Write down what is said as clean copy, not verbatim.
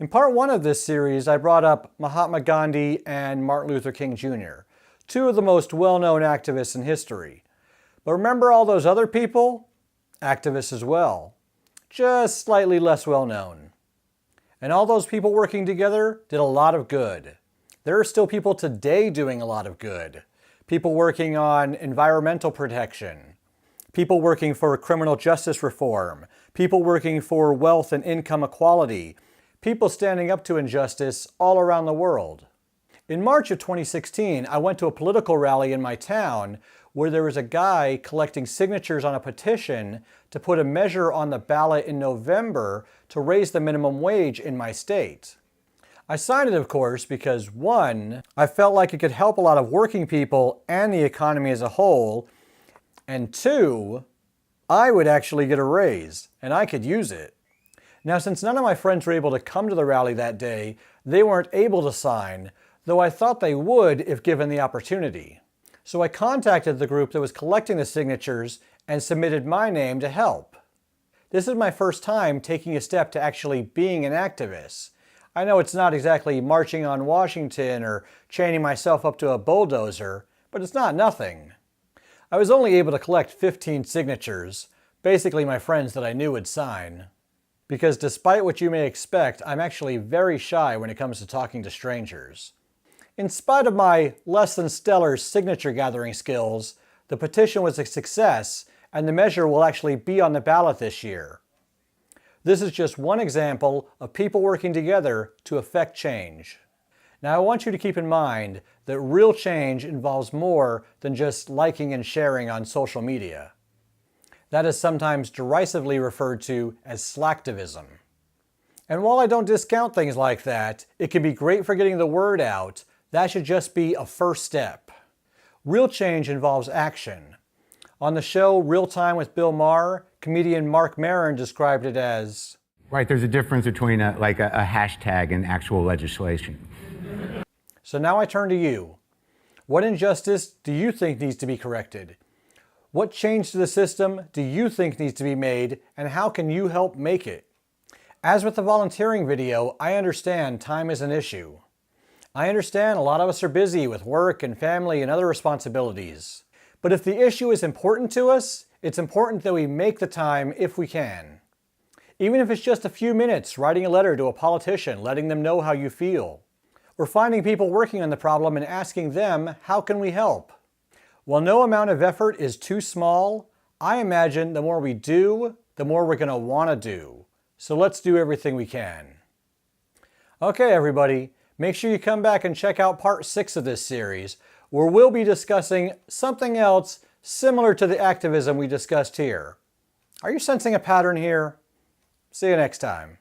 In part one of this series, I brought up Mahatma Gandhi and Martin Luther King Jr., two of the most well-known activists in history. But remember all those other people? Activists as well, just slightly less well-known. And all those people working together did a lot of good. There are still people today doing a lot of good. People working on environmental protection, people working for criminal justice reform, people working for wealth and income equality, people standing up to injustice all around the world. In March of 2016, I went to a political rally in my town where there was a guy collecting signatures on a petition to put a measure on the ballot in November to raise the minimum wage in my state. I signed it, of course, because one, I felt like it could help a lot of working people and the economy as a whole, and two, I would actually get a raise, and I could use it. Now, since none of my friends were able to come to the rally that day, they weren't able to sign, though I thought they would if given the opportunity. So I contacted the group that was collecting the signatures and submitted my name to help. This is my first time taking a step to actually being an activist. I know it's not exactly marching on Washington or chaining myself up to a bulldozer, but it's not nothing. I was only able to collect 15 signatures, basically my friends that I knew would sign. Because despite what you may expect, I'm actually very shy when it comes to talking to strangers. In spite of my less than stellar signature gathering skills, the petition was a success and the measure will actually be on the ballot this year. This is just one example of people working together to effect change. Now I want you to keep in mind that real change involves more than just liking and sharing on social media. That is sometimes derisively referred to as slacktivism. And while I don't discount things like that, it can be great for getting the word out. That should just be a first step. Real change involves action. On the show Real Time with Bill Maher, comedian Mark Maron described it as... Right, there's a difference between a hashtag and actual legislation. So now I turn to you. What injustice do you think needs to be corrected? What change to the system do you think needs to be made, and how can you help make it? As with the volunteering video, I understand time is an issue. I understand a lot of us are busy with work and family and other responsibilities. But if the issue is important to us, it's important that we make the time if we can. Even if it's just a few minutes writing a letter to a politician, letting them know how you feel. Or finding people working on the problem and asking them, how can we help? While no amount of effort is too small, I imagine the more we do, the more we're going to want to do. So let's do everything we can. Okay, everybody, make sure you come back and check out part 6 of this series, where we'll be discussing something else similar to the activism we discussed here. Are you sensing a pattern here? See you next time.